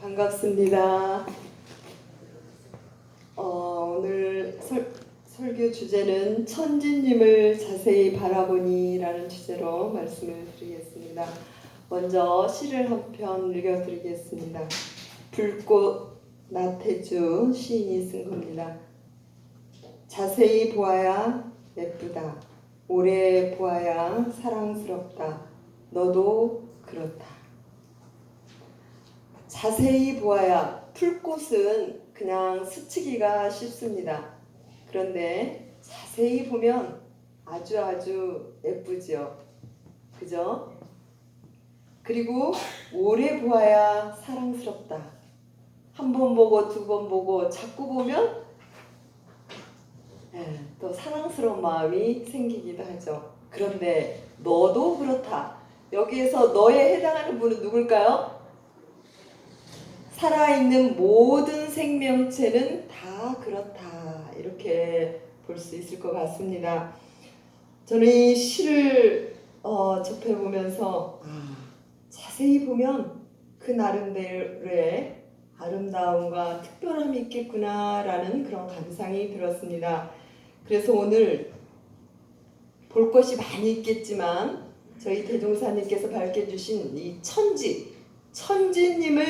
반갑습니다. 오늘 설교 주제는 천지님을 자세히 바라보니라는 주제로 말씀을 드리겠습니다. 먼저 시를 한 편 읽어드리겠습니다. 불꽃 나태주 시인이 쓴 겁니다. 자세히 보아야 예쁘다. 오래 보아야 사랑스럽다. 너도 그렇다. 자세히 보아야, 풀꽃은 그냥 스치기가 쉽습니다. 그런데 자세히 보면 아주 예쁘죠. 그죠? 그리고 오래 보아야 사랑스럽다. 한 번 보고 두 번 보고 자꾸 보면 또 사랑스러운 마음이 생기기도 하죠. 그런데 너도 그렇다. 여기에서 너에 해당하는 분은 누굴까요? 살아있는 모든 생명체는 다 그렇다. 이렇게 볼 수 있을 것 같습니다. 저는 이 시를 접해보면서 자세히 보면 그 나름대로의 아름다움과 특별함이 있겠구나라는 그런 감상이 들었습니다. 그래서 오늘 볼 것이 많이 있겠지만 저희 대종사님께서 밝혀주신 이 천지님을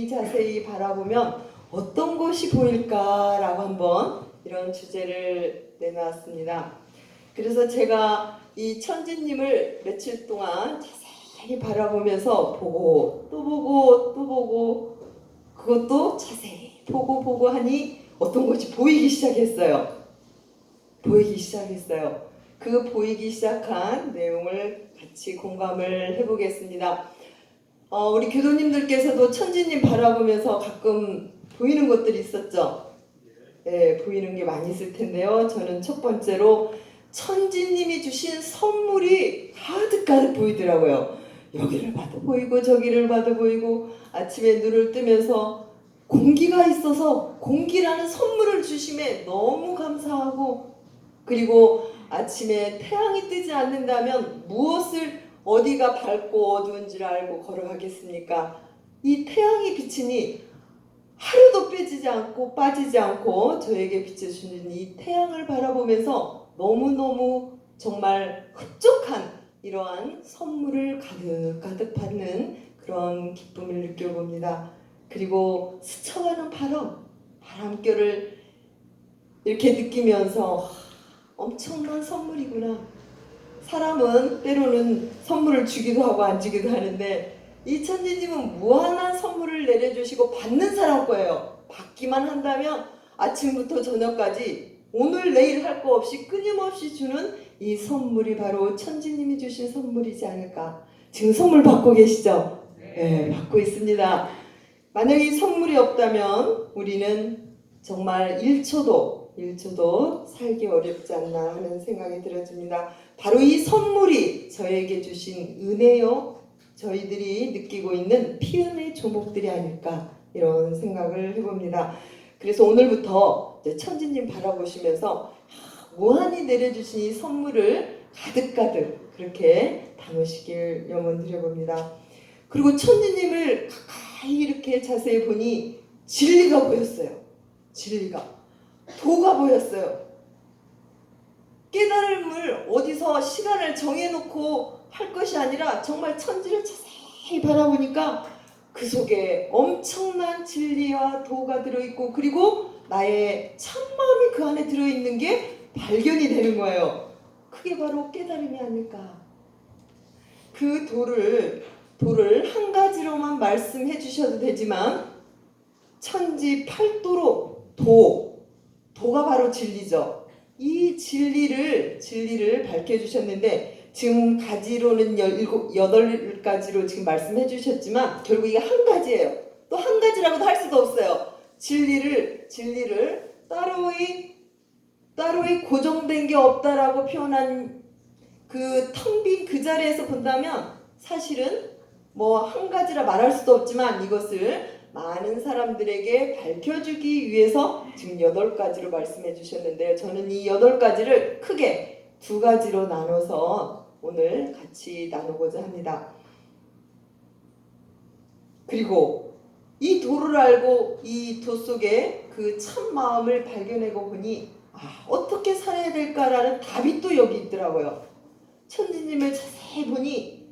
자세히 바라보면 어떤 것이 보일까라고 한번 이런 주제를 내놨습니다. 그래서 제가 이 천지님을 며칠 동안 자세히 바라보면서 보고 또 보고 그것도 자세히 보고 하니 어떤 것이 보이기 시작했어요. 그 보이기 시작한 내용을 같이 공감을 해보겠습니다. 우리 교도님들께서도 천지님 바라보면서 가끔 보이는 것들이 있었죠? 네, 보이는 게 많이 있을 텐데요. 저는 첫 번째로 천지님이 주신 선물이 가득 보이더라고요. 여기를 봐도 보이고 저기를 봐도 보이고 아침에 눈을 뜨면서 공기가 있어서 공기라는 선물을 주심에 너무 감사하고 그리고 아침에 태양이 뜨지 않는다면 무엇을 어디가 밝고 어두운지를 알고 걸어가겠습니까? 이 태양이 비치니 하루도 빼지지 않고 빠지지 않고 저에게 비춰주는 이 태양을 바라보면서 너무너무 정말 흡족한 이러한 선물을 가득 받는 그런 기쁨을 느껴봅니다. 그리고 스쳐가는 바람결을 이렇게 느끼면서 엄청난 선물이구나. 사람은 때로는 선물을 주기도 하고 안 주기도 하는데 이 천지님은 무한한 선물을 내려주시고 받는 사람 거예요. 받기만 한다면 아침부터 저녁까지 오늘 내일 할 거 없이 끊임없이 주는 이 선물이 바로 천지님이 주신 선물이지 않을까. 지금 선물 받고 계시죠? 네, 받고 있습니다. 만약 이 선물이 없다면 우리는 정말 1초도 살기 어렵지 않나 하는 생각이 들어집니다. 바로 이 선물이 저에게 주신 은혜요. 저희들이 느끼고 있는 피은의 조목들이 아닐까 이런 생각을 해봅니다. 그래서 오늘부터 천지님 바라보시면서 무한히 내려주신 이 선물을 가득 그렇게 담으시길 염원드려봅니다. 그리고 천지님을 가까이 이렇게 자세히 보니 진리가 보였어요. 도가 보였어요. 깨달음을 어디서 시간을 정해놓고 할 것이 아니라 정말 천지를 자세히 바라보니까 그 속에 엄청난 진리와 도가 들어있고 그리고 나의 참마음이 그 안에 들어있는 게 발견이 되는 거예요. 그게 바로 깨달음이 아닐까. 그 도를 한 가지로만 말씀해 주셔도 되지만 천지 팔도로 도가 바로 진리죠. 이 진리를 밝혀주셨는데 지금 가지로는 8가지로 지금 말씀해 주셨지만 결국 이게 한 가지예요. 또 한 가지라고도 할 수도 없어요. 진리를 따로의 고정된 게 없다라고 표현한 그 텅 빈 그 자리에서 본다면 사실은 뭐 한 가지라 말할 수도 없지만 이것을 많은 사람들에게 밝혀주기 위해서 지금 8가지로 말씀해 주셨는데요. 저는 이 8가지를 크게 2가지로 나눠서 오늘 같이 나누고자 합니다. 그리고 이 도를 알고 이 도 속에 그 참 마음을 발견하고 보니 어떻게 살아야 될까라는 답이 또 여기 있더라고요. 천지님을 자세히 보니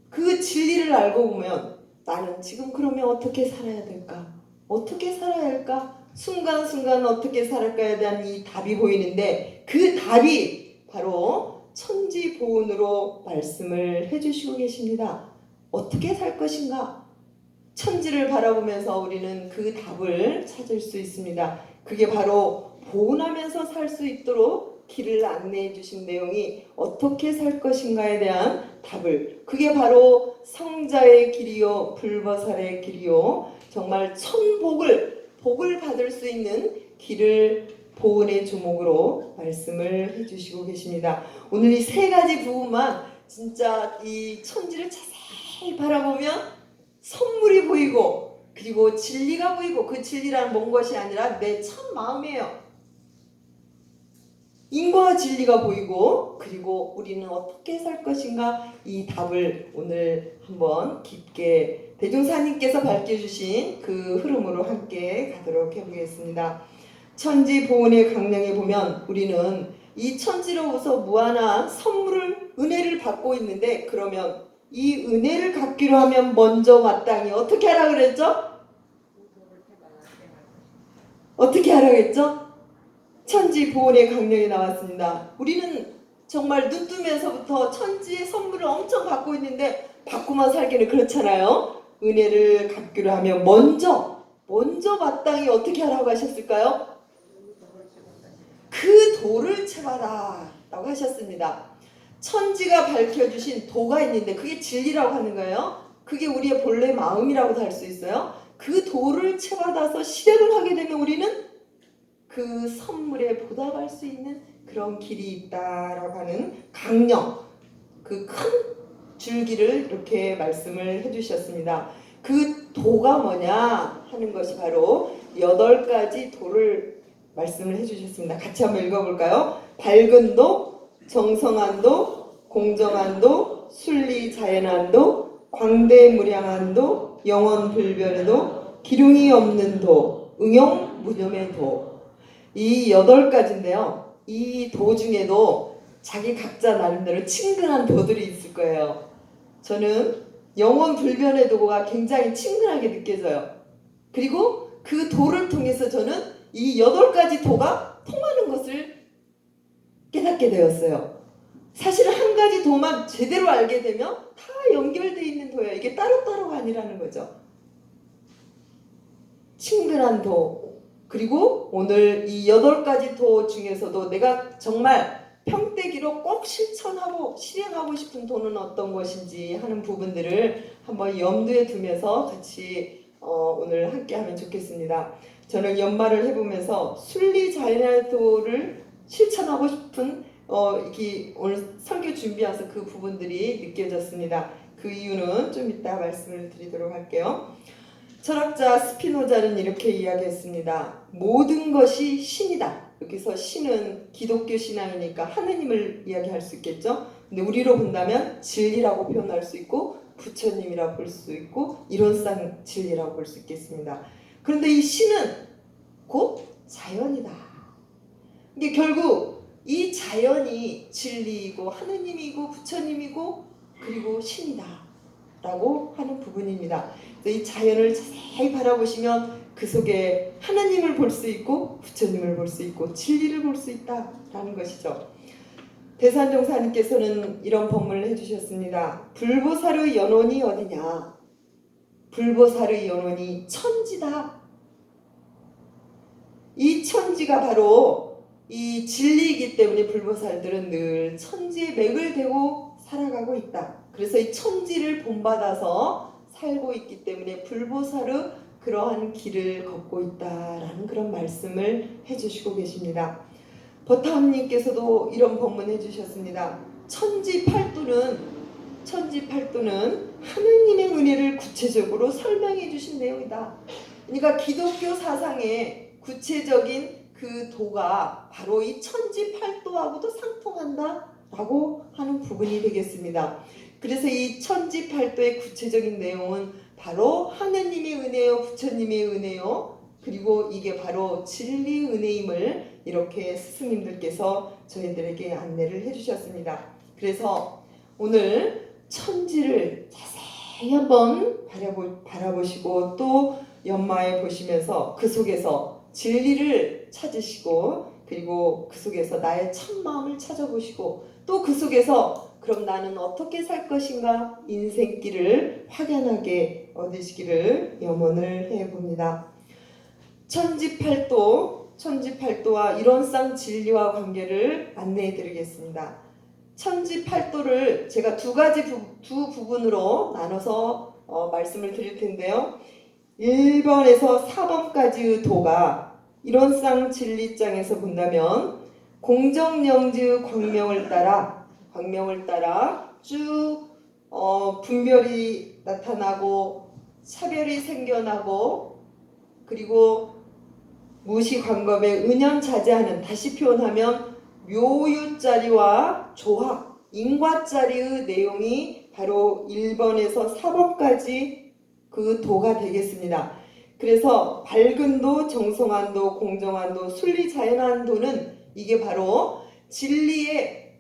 그 진리를 알고 보면 나는 지금 그러면 어떻게 살아야 될까? 어떻게 살아야 할까? 순간순간 어떻게 살아가야 대한 이 답이 보이는데 그 답이 바로 천지보온으로 말씀을 해주시고 계십니다. 어떻게 살 것인가? 천지를 바라보면서 우리는 그 답을 찾을 수 있습니다. 그게 바로 보온하면서 살 수 있도록 길을 안내해 주신 내용이 어떻게 살 것인가에 대한 답을, 그게 바로 성자의 길이요 불보살의 길이요 정말 복을 받을 수 있는 길을 보온의 조목으로 말씀을 해주시고 계십니다. 오늘 이 세 가지 부분만 진짜 이 천지를 자세히 바라보면 선물이 보이고 그리고 진리가 보이고, 그 진리란 먼 것이 아니라 내 참 마음이에요. 인과 진리가 보이고 그리고 우리는 어떻게 살 것인가, 이 답을 오늘 한번 깊게 대종사님께서 밝혀주신 그 흐름으로 함께 가도록 해보겠습니다. 천지보온의 강령에 보면 우리는 이 천지로부터 무한한 선물을, 은혜를 받고 있는데, 그러면 이 은혜를 갖기로 하면 먼저 마땅히 어떻게 하라 그랬죠? 어떻게 하라 그랬죠? 천지보온의 강령이 나왔습니다. 우리는 정말 눈 뜨면서부터 천지의 선물을 엄청 받고 있는데 받고만 살기는 그렇잖아요. 은혜를 갖기로 하면 먼저 마땅히 어떻게 하라고 하셨을까요? 그 도를 채워라 라고 하셨습니다. 천지가 밝혀주신 도가 있는데 그게 진리라고 하는 거예요. 그게 우리의 본래 마음이라고도 할 수 있어요. 그 도를 채워다서 실행을 하게 되면 우리는 그 선물에 보답할 수 있는 그런 길이 있다라고 하는 강령, 그 큰 줄기를 이렇게 말씀을 해주셨습니다. 그 도가 뭐냐 하는 것이 바로 8가지 도를 말씀을 해주셨습니다. 같이 한번 읽어볼까요? 밝은 도, 정성한 도, 공정한 도, 순리자연한 도, 광대무량한 도, 영원불변의 도, 기륭이 없는 도, 응용무념의 도. 이 8가지인데요. 이 도 중에도 자기 각자 나름대로 친근한 도들이 있을 거예요. 저는 영원불변의 도가 굉장히 친근하게 느껴져요. 그리고 그 도를 통해서 저는 이 8가지 도가 통하는 것을 깨닫게 되었어요. 사실 한 가지 도만 제대로 알게 되면 다 연결되어 있는 도예요. 이게 따로따로가 아니라는 거죠. 친근한 도, 그리고 오늘 이 8가지 도 중에서도 내가 정말 평대기로 꼭 실천하고 실행하고 싶은 도는 어떤 것인지 하는 부분들을 한번 염두에 두면서 같이 오늘 함께 하면 좋겠습니다. 저는 연말을 해보면서 순리자연도를 실천하고 싶은 이렇게 오늘 설교 준비해서 그 부분들이 느껴졌습니다. 그 이유는 좀 이따 말씀을 드리도록 할게요. 철학자 스피노자는 이렇게 이야기했습니다. 모든 것이 신이다. 여기서 신은 기독교 신앙이니까 하느님을 이야기할 수 있겠죠. 근데 우리로 본다면 진리라고 표현할 수 있고 부처님이라고 볼 수 있고 이론상 진리라고 볼 수 있겠습니다. 그런데 이 신은 곧 자연이다. 이게 결국 이 자연이 진리이고 하느님이고 부처님이고 그리고 신이다 라고 하는 부분입니다. 이 자연을 자세히 바라보시면 그 속에 하나님을 볼 수 있고 부처님을 볼 수 있고 진리를 볼 수 있다라는 것이죠. 대산종사님께서는 이런 법문을 해주셨습니다. 불보살의 연원이 어디냐? 불보살의 연원이 천지다. 이 천지가 바로 이 진리이기 때문에 불보살들은 늘 천지에 맥을 대고 살아가고 있다. 그래서 이 천지를 본받아서 살고 있기 때문에 불보살의 그러한 길을 걷고 있다라는 그런 말씀을 해주시고 계십니다. 버타함님께서도 이런 법문 해주셨습니다. 천지팔도는 하느님의 은혜를 구체적으로 설명해 주신 내용이다. 그러니까 기독교 사상의 구체적인 그 도가 바로 이 천지팔도하고도 상통한다라고 하는 부분이 되겠습니다. 그래서 이 천지팔도의 구체적인 내용은 바로 하느님의 은혜요, 부처님의 은혜요, 그리고 이게 바로 진리 은혜임을 이렇게 스승님들께서 저희들에게 안내를 해주셨습니다. 그래서 오늘 천지를 자세히 한번 바라보시고 또 연마해 보시면서 그 속에서 진리를 찾으시고, 그리고 그 속에서 나의 참마음을 찾아보시고, 또 그 속에서 그럼 나는 어떻게 살 것인가 인생길을 확연하게 얻으시기를 염원을 해봅니다. 천지팔도와 일원상 진리와 관계를 안내해 드리겠습니다. 천지팔도를 제가 두 부분으로 나눠서 말씀을 드릴 텐데요. 1번에서 4번까지의 도가 일원상 진리장에서 본다면 공정영지 광명을 따라 쭉 분별이 나타나고 차별이 생겨나고, 그리고 무시관검에 은연자제하는, 다시 표현하면 묘유자리와 조합, 인과자리의 내용이 바로 1번에서 4번까지 그 도가 되겠습니다. 그래서 밝은 도, 정성한 도, 공정한 도, 순리자연한 도는 이게 바로 진리의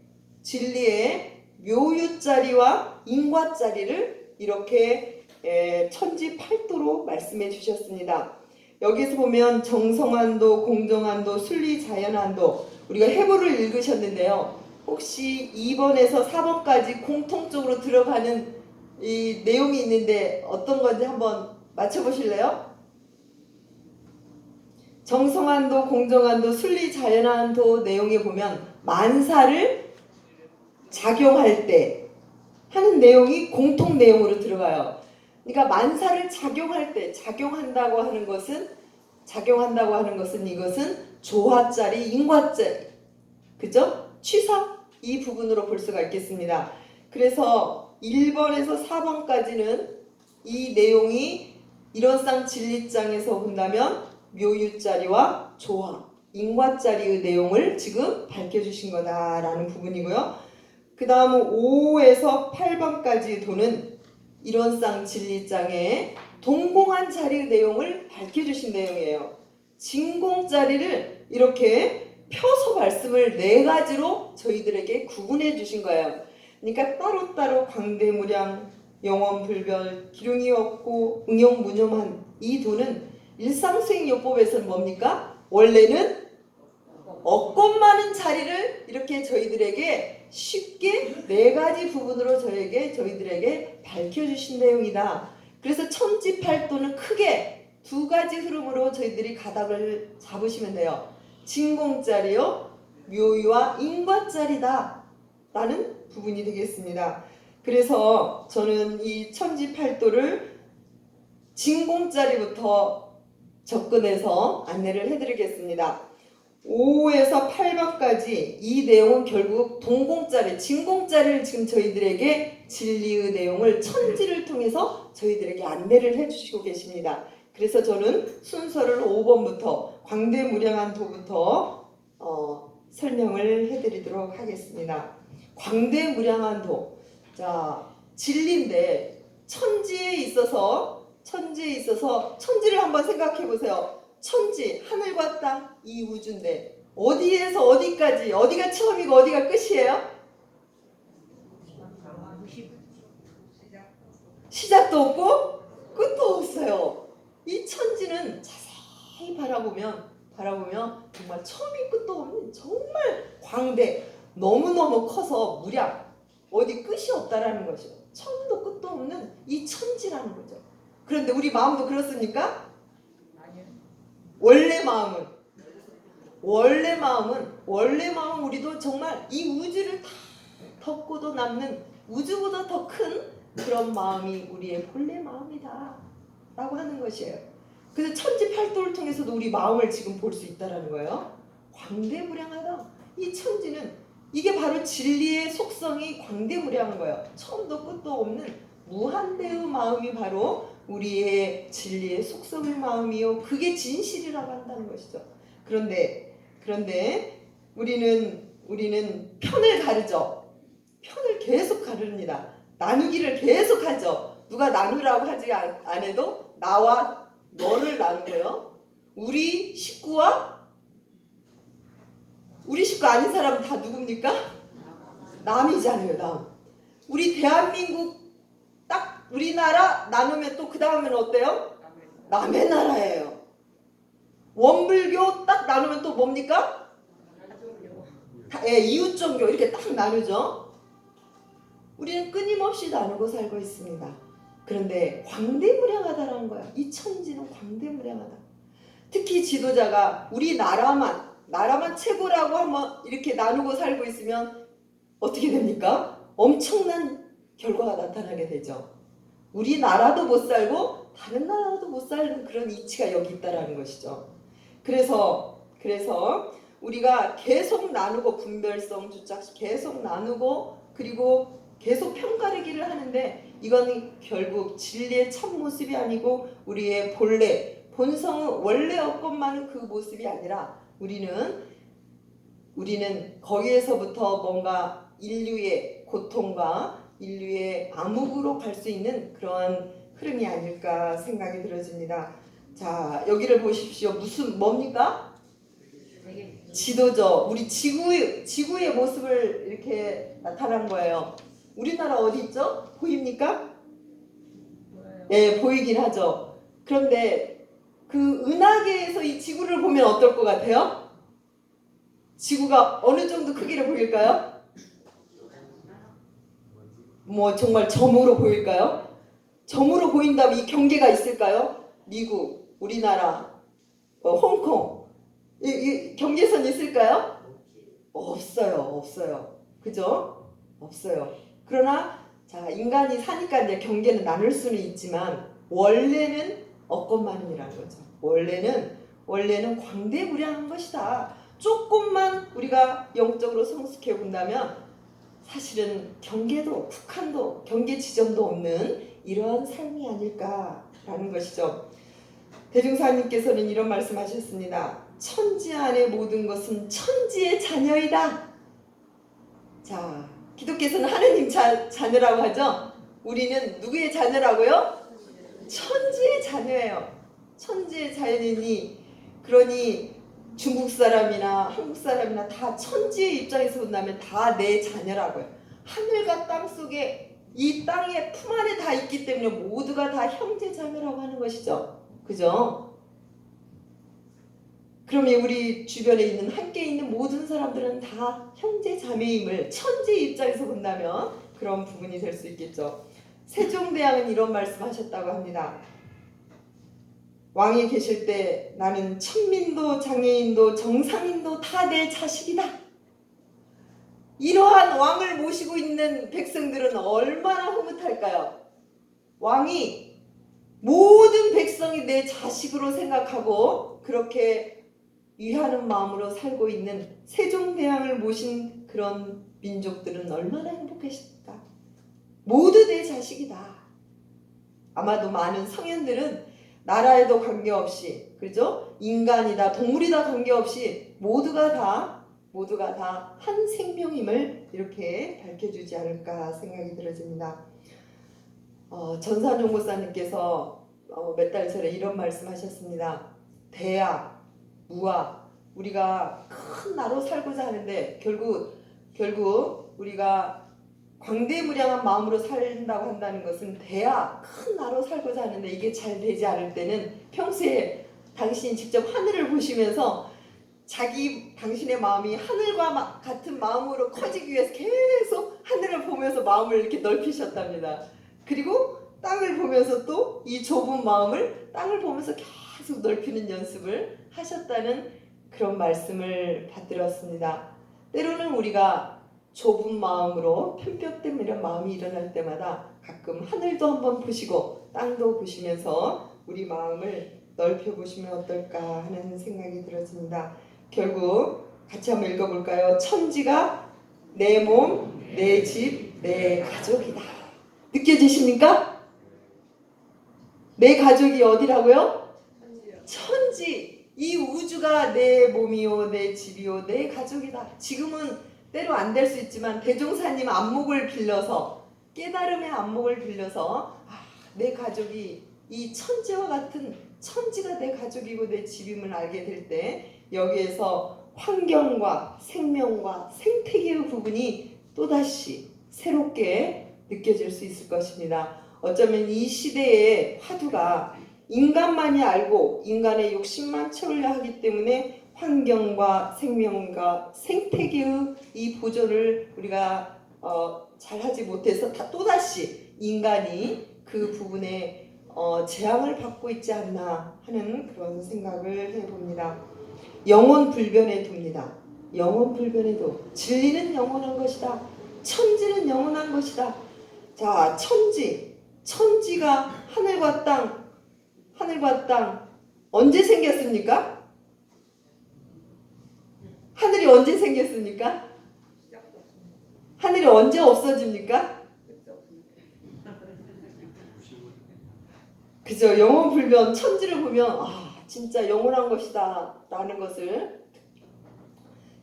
묘유자리와 인과자리를 이렇게 천지팔도로 말씀해 주셨습니다. 여기서 보면 정성한도, 공정한도, 순리자연한도, 우리가 해부를 읽으셨는데요. 혹시 2번에서 4번까지 공통적으로 들어가는 이 내용이 있는데 어떤 건지 한번 맞춰보실래요? 정성한도, 공정한도, 순리자연한도 내용에 보면 만사를 작용할 때 하는 내용이 공통 내용으로 들어가요. 그러니까 만사를 작용할 때, 작용한다고 하는 것은 이것은 조화짜리, 인과짜리, 그죠? 취사 이 부분으로 볼 수가 있겠습니다. 그래서 1번에서 4번까지는 이 내용이 일원상 진리장에서 본다면 묘유자리와 조화, 인과자리의 내용을 지금 밝혀주신 거다라는 부분이고요. 그 다음 5에서 8번까지 도는 일원상 진리장의 동공한 자리의 내용을 밝혀주신 내용이에요. 진공자리를 이렇게 펴서 말씀을 4가지로 저희들에게 구분해 주신 거예요. 그러니까 따로따로 광대무량, 영원불별, 기륭이 없고 응용무념한 이 도는 일상수행요법에서는 뭡니까? 원래는 없고 많은 자리를 이렇게 저희들에게 쉽게 4가지 부분으로 저희들에게 밝혀주신 내용이다. 그래서 천지팔도는 크게 2가지 흐름으로 저희들이 가닥을 잡으시면 돼요. 진공자리요, 묘유와 인과자리다 라는 부분이 되겠습니다. 그래서 저는 이 천지팔도를 진공자리부터 접근해서 안내를 해드리겠습니다. 5에서 8번까지 이 내용은 결국 동공자리, 진공자리를 지금 저희들에게 진리의 내용을 천지를 통해서 저희들에게 안내를 해주시고 계십니다. 그래서 저는 순서를 5번부터 광대무량한 도부터 설명을 해드리도록 하겠습니다. 광대무량한 도, 자, 진리인데 천지에 있어서 천지를 한번 생각해 보세요. 천지, 하늘과 땅, 이 우주인데 어디에서 어디까지, 어디가 처음이고 어디가 끝이에요? 시작도 없고 끝도 없어요. 이 천지는 자세히 바라보면 정말 처음이 끝도 없는 정말 광대, 너무너무 커서 무량, 어디 끝이 없다라는 것이죠. 처음도 끝도 없는 이 천지라는 거죠. 그런데 우리 마음도 그렇습니까? 원래 마음은 우리도 정말 이 우주를 다 덮고도 남는 우주보다 더 큰 그런 마음이 우리의 본래 마음이다 라고 하는 것이에요. 그래서 천지팔도를 통해서도 우리 마음을 지금 볼 수 있다는 거예요. 광대무량하다. 이 천지는 이게 바로 진리의 속성이 광대무량한 거예요. 처음도 끝도 없는 무한대의 마음이 바로 우리의 진리의 속성의 마음이요, 그게 진실이라고 한다는 것이죠. 그런데 우리는 편을 가르죠. 편을 계속 가릅니다. 나누기를 계속 하죠. 누가 나누라고 하지 않아도 나와 너를 나누고요. 우리 식구와 우리 식구 아닌 사람은 다 누굽니까? 남이잖아요. 남. 우리 대한민국 딱 우리나라 나누면 또 그 다음에는 어때요? 남의 나라예요. 원불교 딱 나누면 또 뭡니까? 예, 이웃종교 이렇게 딱 나누죠. 우리는 끊임없이 나누고 살고 있습니다. 그런데 광대무량하다라는 거야. 이 천지는 광대무량하다. 특히 지도자가 우리 나라만 최고라고 한번 이렇게 나누고 살고 있으면 어떻게 됩니까? 엄청난 결과가 나타나게 되죠. 우리나라도 못 살고 다른 나라도 못 사는 그런 이치가 여기 있다라는 것이죠. 그래서 우리가 계속 나누고 분별성 주착 계속 나누고 그리고 계속 평가르기를 하는데 이건 결국 진리의 참모습이 아니고 우리의 본성은 원래 없건만은 그 모습이 아니라 우리는 거기에서부터 뭔가 인류의 고통과 인류의 암흑으로 갈 수 있는 그러한 흐름이 아닐까 생각이 들어집니다. 자, 여기를 보십시오. 뭡니까? 지도죠. 우리 지구의 모습을 이렇게 나타난 거예요. 우리나라 어디 있죠? 보입니까? 네, 보이긴 하죠. 그런데 그 은하계에서 이 지구를 보면 어떨 것 같아요? 지구가 어느 정도 크기를 보일까요? 뭐 정말 점으로 보일까요? 점으로 보인다면 이 경계가 있을까요? 미국, 우리나라, 홍콩 이 경계선 있을까요? 없어요. 그죠? 없어요. 그러나 자, 인간이 사니까 이제 경계는 나눌 수는 있지만 원래는 없건만은이라는 거죠. 원래는 광대무량한 것이다. 조금만 우리가 영적으로 성숙해 본다면 사실은 경계도 국한도 경계 지점도 없는 이러한 삶이 아닐까라는 것이죠. 대중사님께서는 이런 말씀하셨습니다. 천지 안의 모든 것은 천지의 자녀이다. 자, 기독교에서는 하느님 자녀라고 하죠. 우리는 누구의 자녀라고요? 천지의 자녀예요. 천지의 자녀이니 그러니 중국 사람이나 한국 사람이나 다 천지의 입장에서 본다면 다 내 자녀라고요. 하늘과 땅 속에 이 땅의 품 안에 다 있기 때문에 모두가 다 형제 자매라고 하는 것이죠. 그죠? 그러면 우리 주변에 있는 함께 있는 모든 사람들은 다 형제 자매임을 천지의 입장에서 본다면 그런 부분이 될 수 있겠죠. 세종대왕은 이런 말씀하셨다고 합니다. 왕이 계실 때 나는 천민도 장애인도 정상인도 다 내 자식이다. 이러한 왕을 모시고 있는 백성들은 얼마나 흐뭇할까요? 왕이 모든 백성이 내 자식으로 생각하고 그렇게 위하는 마음으로 살고 있는 세종대왕을 모신 그런 민족들은 얼마나 행복했을까? 모두 내 자식이다. 아마도 많은 성현들은 나라에도 관계없이, 그죠? 인간이다, 동물이다 관계없이 모두가 다 한 생명임을 이렇게 밝혀주지 않을까 생각이 들어집니다. 전산용 목사님께서 몇 달 전에 이런 말씀하셨습니다. 대야, 무아, 우리가 큰 나로 살고자 하는데 결국 우리가 광대무량한 마음으로 살린다고 한다는 것은 대야, 큰 나로 살고자 하는데 이게 잘 되지 않을 때는 평소에 당신이 직접 하늘을 보시면서 당신의 마음이 하늘과 같은 마음으로 커지기 위해서 계속 하늘을 보면서 마음을 이렇게 넓히셨답니다. 그리고 땅을 보면서 또 이 좁은 마음을 땅을 보면서 계속 넓히는 연습을 하셨다는 그런 말씀을 받들었습니다. 때로는 우리가 좁은 마음으로 편벽된 이런 마음이 일어날 때마다 가끔 하늘도 한번 보시고 땅도 보시면서 우리 마음을 넓혀보시면 어떨까 하는 생각이 들어집니다. 결국 같이 한번 읽어볼까요? 천지가 내 몸, 내 집, 내 가족이다. 느껴지십니까? 내 가족이 어디라고요? 천지. 이 우주가 내 몸이요, 내 집이요, 내 가족이다. 지금은 때로 안 될 수 있지만 대종사님 안목을 빌려서 깨달음의 안목을 빌려서 내 가족이 이 천지와 같은 천지가 내 가족이고 내 집임을 알게 될 때 여기에서 환경과 생명과 생태계의 부분이 또다시 새롭게 느껴질 수 있을 것입니다. 어쩌면 이 시대의 화두가 인간만이 알고 인간의 욕심만 채우려 하기 때문에 환경과 생명과 생태계의 이 보존을 우리가 잘하지 못해서 또다시 인간이 그 부분에 재앙을 받고 있지 않나 하는 그런 생각을 해봅니다. 영원 불변에 둡니다. 영원 불변에도 진리는 영원한 것이다. 천지는 영원한 것이다. 자, 천지가 하늘과 땅 언제 생겼습니까? 하늘이 언제 생겼습니까? 하늘이 언제 없어집니까? 그죠? 영원불변 천지를 보면 진짜 영원한 것이다 라는 것을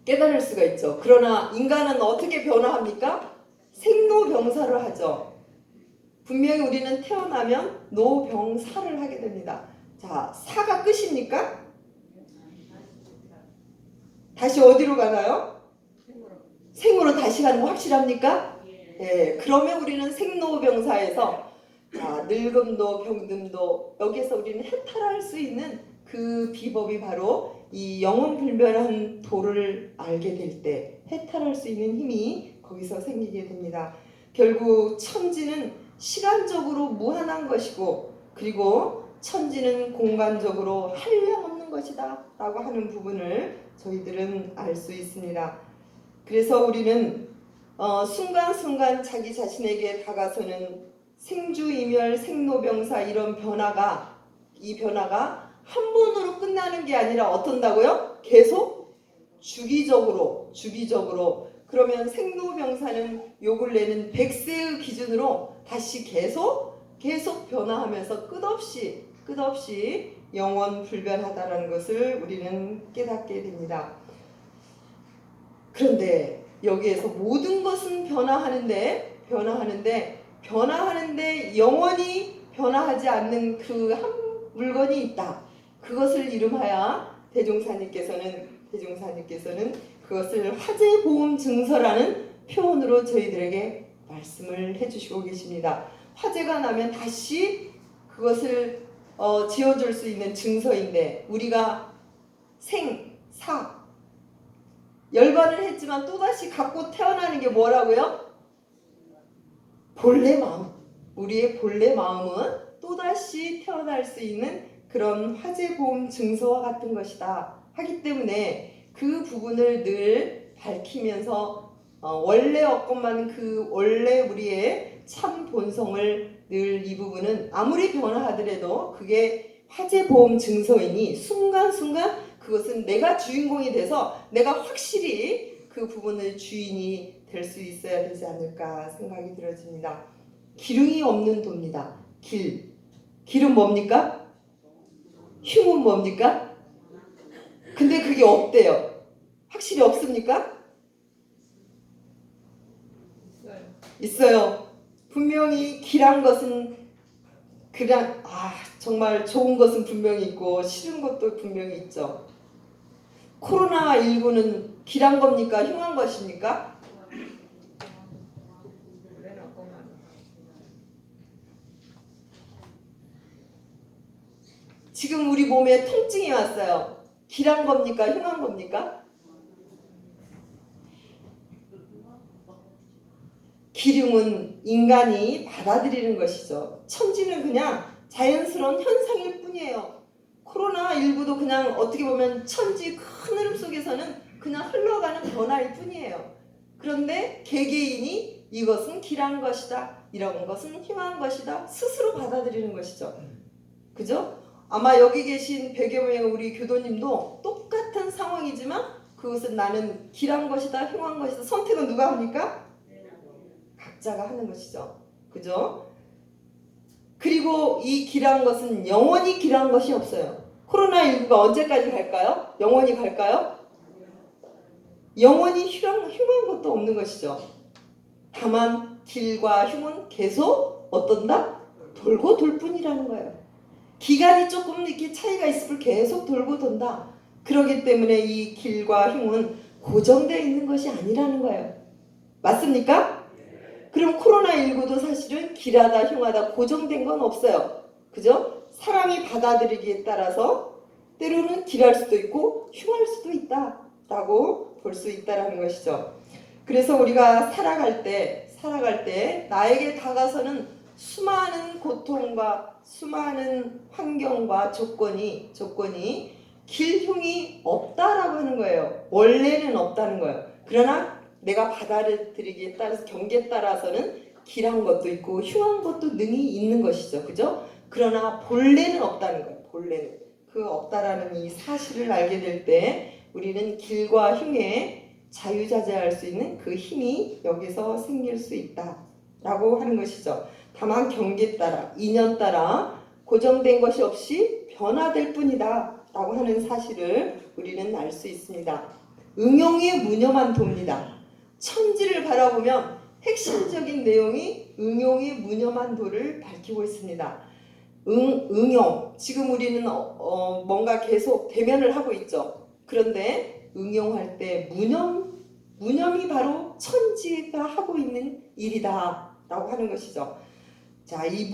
깨달을 수가 있죠. 그러나 인간은 어떻게 변화합니까? 생로병사를 하죠. 분명히 우리는 태어나면 노병사를 하게 됩니다. 자, 사가 끝입니까? 다시 어디로 가나요? 생으로 다시 가는 거 확실합니까? 예, 그러면 우리는 생로병사에서 늙음도 병듦도 여기에서 우리는 해탈할 수 있는 그 비법이 바로 이 영원불변한 도를 알게 될 때 해탈할 수 있는 힘이 거기서 생기게 됩니다. 결국 천지는 시간적으로 무한한 것이고 그리고 천지는 공간적으로 한량없는 것이다 라고 하는 부분을 저희들은 알 수 있습니다. 그래서 우리는 순간순간 자기 자신에게 다가서는 생주이멸 생로병사 이런 이 변화가 한 번으로 끝나는 게 아니라 어떤다고요? 계속 주기적으로 그러면 생로병사는 요 근래는 100세의 기준으로 다시 계속 변화하면서 끝없이 영원불변하다라는 것을 우리는 깨닫게 됩니다. 그런데 여기에서 모든 것은 변화하는데 영원히 변화하지 않는 그 한 물건이 있다. 그것을 이름하여 대종사님께서는 그것을 화재보험 증서라는 표현으로 저희들에게 말씀을 해주시고 계십니다. 화재가 나면 다시 그것을 지어줄 수 있는 증서인데 우리가 열반을 했지만 또다시 갖고 태어나는 게 뭐라고요? 본래 마음. 우리의 본래 마음은 또다시 태어날 수 있는 그런 화재보험 증서와 같은 것이다 하기 때문에 그 부분을 늘 밝히면서 원래 없건만 그 원래 우리의 참 본성을 늘 이 부분은 아무리 변화하더라도 그게 화재보험 증서이니 순간순간 그것은 내가 주인공이 돼서 내가 확실히 그 부분의 주인이 될 수 있어야 되지 않을까 생각이 들어집니다. 기름이 없는 도입니다. 길은 뭡니까? 흉은 뭡니까? 근데 그게 없대요. 확실히 없습니까? 있어요. 분명히 길한 것은 그냥 정말 좋은 것은 분명히 있고 싫은 것도 분명히 있죠. 코로나19는 길한 겁니까? 흉한 것입니까? 지금 우리 몸에 통증이 왔어요. 길한 겁니까? 흉한 겁니까? 기름은 인간이 받아들이는 것이죠. 천지는 그냥 자연스러운 현상일 뿐이에요. 코로나19도 그냥 어떻게 보면 천지 큰 흐름 속에서는 그냥 흘러가는 변화일 뿐이에요. 그런데 개개인이 이것은 길한 것이다, 이런 것은 흉한 것이다 스스로 받아들이는 것이죠. 그죠? 아마 여기 계신 100여 명의 우리 교도님도 똑같은 상황이지만 그것은 나는 길한 것이다, 흉한 것이다 선택은 누가 합니까? 각자가 하는 것이죠. 그죠? 그리고 이 길한 것은 영원히 길한 것이 없어요. 코로나19가 언제까지 갈까요? 영원히 갈까요? 영원히 흉한 것도 없는 것이죠. 다만 길과 흉은 계속 어떤다? 돌고 돌 뿐이라는 거예요. 기간이 조금 이렇게 차이가 있을 뿐 계속 돌고 돈다. 그렇기 때문에 이 길과 흉은 고정되어 있는 것이 아니라는 거예요. 맞습니까? 그럼 코로나19도 사실은 길하다 흉하다 고정된 건 없어요. 그죠? 사람이 받아들이기에 따라서 때로는 길할 수도 있고 흉할 수도 있다라고 볼 수 있다라는 것이죠. 그래서 우리가 살아갈 때 나에게 다가서는 수많은 고통과 수많은 환경과 조건이 길흉이 없다라고 하는 거예요. 원래는 없다는 거예요. 그러나 내가 받아들이기에 따라서 경계에 따라서는 길한 것도 있고 흉한 것도 능히 있는 것이죠. 그죠? 그러나 본래는 없다는 거예요. 본래는. 그 없다라는 이 사실을 알게 될 때 우리는 길과 흉에 자유자재할 수 있는 그 힘이 여기서 생길 수 있다라고 하는 것이죠. 다만 경계에 따라, 인연 따라 고정된 것이 없이 변화될 뿐이다 라고 하는 사실을 우리는 알 수 있습니다. 응용의 무념한 도입니다. 천지를 바라보면 핵심적인 내용이 응용의 무념한 도를 밝히고 있습니다. 응용, 지금 우리는 뭔가 계속 대면을 하고 있죠. 그런데 응용할 때 무념이 바로 천지가 하고 있는 일이다 라고 하는 것이죠. 자, 이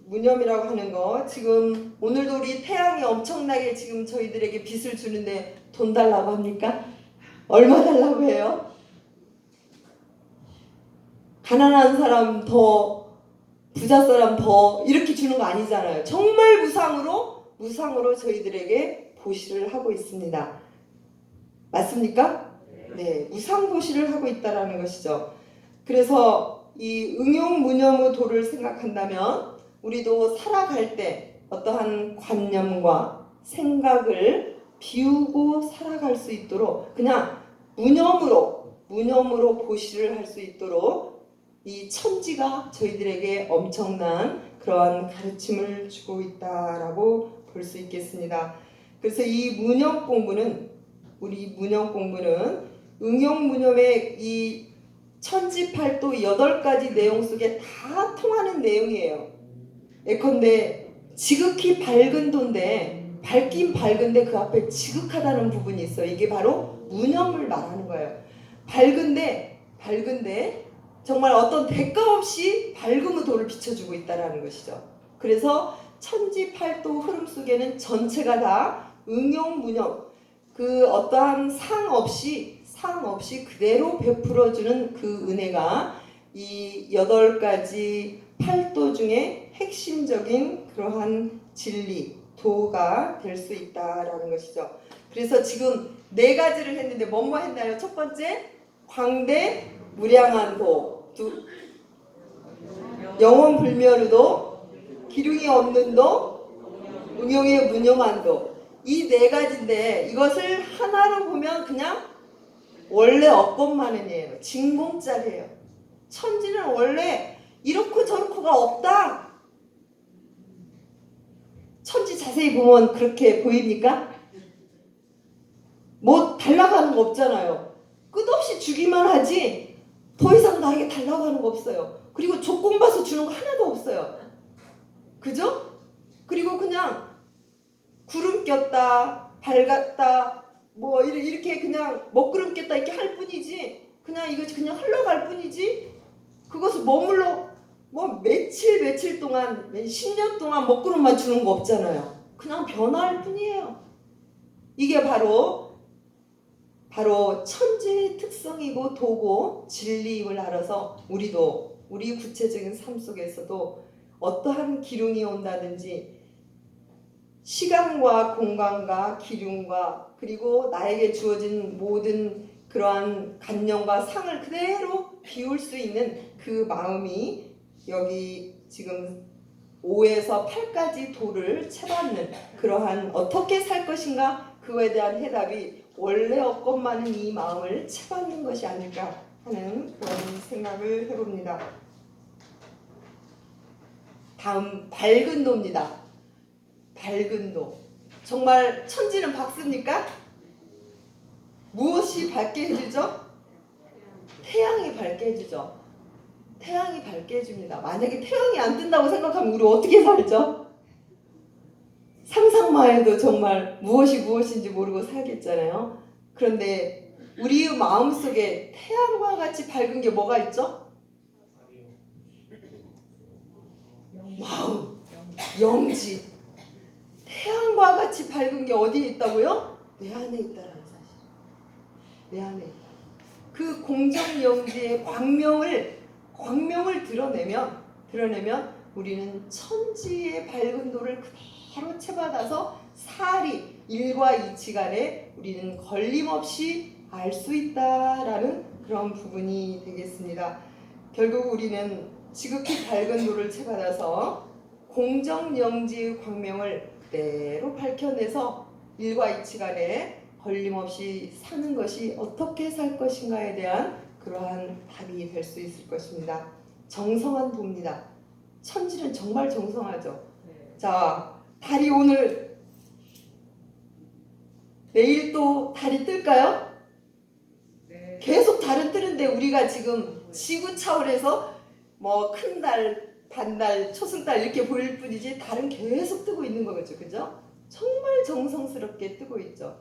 무념이라고 하는 거, 지금 오늘도 우리 태양이 엄청나게 지금 저희들에게 빛을 주는데 돈 달라고 합니까? 얼마 달라고 해요? 가난한 사람 더, 부자 사람 더 이렇게 주는 거 아니잖아요. 정말 무상으로 저희들에게 보시를 하고 있습니다. 맞습니까? 네, 무상 보시를 하고 있다라는 것이죠. 그래서 이 응용무념의 도를 생각한다면 우리도 살아갈 때 어떠한 관념과 생각을 비우고 살아갈 수 있도록 그냥 무념으로 보시를 할 수 있도록 이 천지가 저희들에게 엄청난 그러한 가르침을 주고 있다라고 볼 수 있겠습니다. 그래서 이 무념 공부는 응용무념의 이 천지팔도 8가지 내용 속에 다 통하는 내용이에요. 예컨대 지극히 밝은 도인데 밝긴 밝은데 그 앞에 지극하다는 부분이 있어요. 이게 바로 무념을 말하는 거예요. 밝은데 정말 어떤 대가 없이 밝음의 도를 비춰주고 있다는 것이죠. 그래서 천지팔도 흐름 속에는 전체가 다 응용무념, 그 어떠한 상 없이 그대로 베풀어주는 그 은혜가 이 8가지 팔도 중에 핵심적인 그러한 진리, 도가 될 수 있다라는 것이죠. 그래서 지금 4가지를 했는데 뭐뭐 했나요? 첫 번째, 광대 무량한 도, 영원 불멸의 도, 기륭이 없는 도, 응용의 무념한 도. 이 4가지인데 이것을 하나로 보면 그냥 원래 없건만은이에요. 진공짜리예요. 천지는 원래 이렇고 저렇고가 없다. 천지 자세히 보면 그렇게 보입니까? 뭐 달라고 하는 거 없잖아요. 끝없이 주기만 하지 더 이상 나에게 달라고 하는 거 없어요. 그리고 조건 봐서 주는 거 하나도 없어요. 그죠? 그리고 그냥 구름 꼈다, 밝았다, 뭐 이렇게 그냥 먹구름 꼈다 이렇게 할 뿐이지, 그냥 이거 그냥 흘러갈 뿐이지, 그것을 머물러 뭐 며칠 동안 10년 동안 먹구름만 주는 거 없잖아요. 그냥 변화할 뿐이에요. 이게 바로 천지의 특성이고 도고 진리임을 알아서 우리도 우리 구체적인 삶 속에서도 어떠한 기륭이 온다든지 시간과 공간과 기륭과 그리고 나에게 주어진 모든 그러한 관념과 상을 그대로 비울 수 있는 그 마음이 여기 지금 5에서 8가지 도를 채받는 그러한 어떻게 살 것인가 그거에 대한 해답이 원래 없건만은 이 마음을 채받는 것이 아닐까 하는 그런 생각을 해봅니다. 다음 밝은 도입니다. 밝은 도. 정말 천지는 밝습니까? 무엇이 밝게 해주죠? 태양이 밝게 해주죠. 태양이 밝게 해줍니다. 만약에 태양이 안 뜬다고 생각하면 우리 어떻게 살죠? 상상만 해도 정말 무엇이 무엇인지 모르고 살겠잖아요. 그런데 우리 마음속에 태양과 같이 밝은 게 뭐가 있죠? 와우, 영지. 태양과 같이 밝은 게 어디에 있다고요? 내 안에 있다라는 사실. 내 안에 있다. 그 공정 영지의 광명을 드러내면 우리는 천지의 밝은 도를 그대로 채받아서 사리, 일과 이치간에 우리는 걸림없이 알 수 있다라는 그런 부분이 되겠습니다. 결국 우리는 지극히 밝은 도를 채받아서 공정영지의 광명을 그대로 밝혀내서 일과 이치간에 걸림없이 사는 것이 어떻게 살 것인가에 대한 그러한 답이 될 수 있을 것입니다. 정성한 도입니다. 천지는 정말 정성하죠. 자, 달이 내일 또 달이 뜰까요? 계속 달은 뜨는데 우리가 지금 지구 차원에서 뭐 큰 달, 반달, 초승달 이렇게 보일 뿐이지 달은 계속 뜨고 있는 거겠죠. 그죠? 정말 정성스럽게 뜨고 있죠.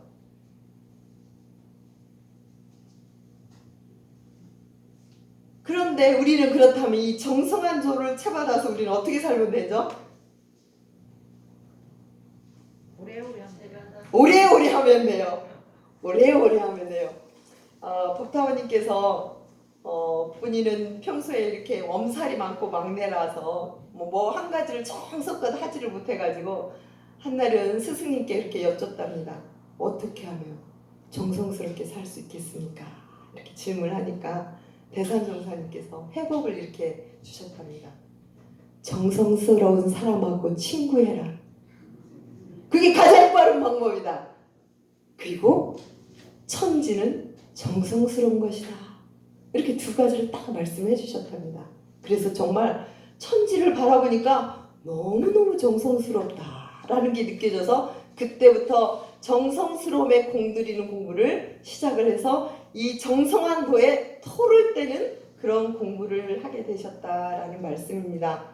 그런데 우리는 그렇다면 이 정성한 도를 채받아서 우리는 어떻게 살면 되죠? 오래오래 하면 돼요. 오래오래 하면 돼요. 법타원님께서 본인은 평소에 이렇게 엄살이 많고 막내라서 뭐 한 가지를 정성껏 하지를 못해가지고 한날은 스승님께 이렇게 여쭙답니다. 어떻게 하면 정성스럽게 살 수 있겠습니까? 이렇게 질문하니까 대산정사님께서 해법을 이렇게 주셨답니다. 정성스러운 사람하고 친구해라. 그게 가장 빠른 방법이다. 그리고 천지는 정성스러운 것이다. 이렇게 두 가지를 딱 말씀해 주셨답니다. 그래서 정말 천지를 바라보니까 너무너무 정성스럽다라는 게 느껴져서 그때부터 정성스러움에 공들이는 공부를 시작을 해서 이 정성한 도에 토를 떼는 그런 공부를 하게 되셨다라는 말씀입니다.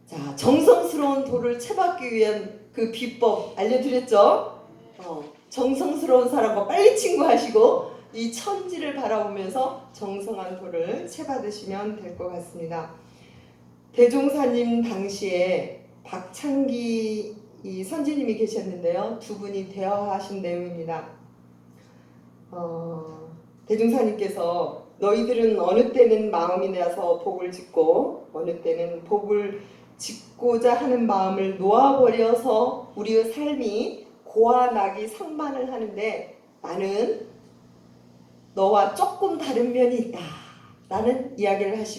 자, 정성스러운 도를 채받기 위한 그 비법 알려드렸죠? 정성스러운 사람과 빨리 친구하시고 이 천지를 바라보면서 정성한 도를 채받으시면 될 것 같습니다. 대종사님 당시에 박창기 이 선지님이 계셨는데요. 두 분이 대화하신 내용입니다. 대종사님께서 너희들은 어느 때는 마음이 나서 복을 짓고 어느 때는 복을 짓고자 하는 마음을 놓아버려서 우리의 삶이 고와 낙이 상반을 하는데 나는 너와 조금 다른 면이 있다 라는 이야기를 하시고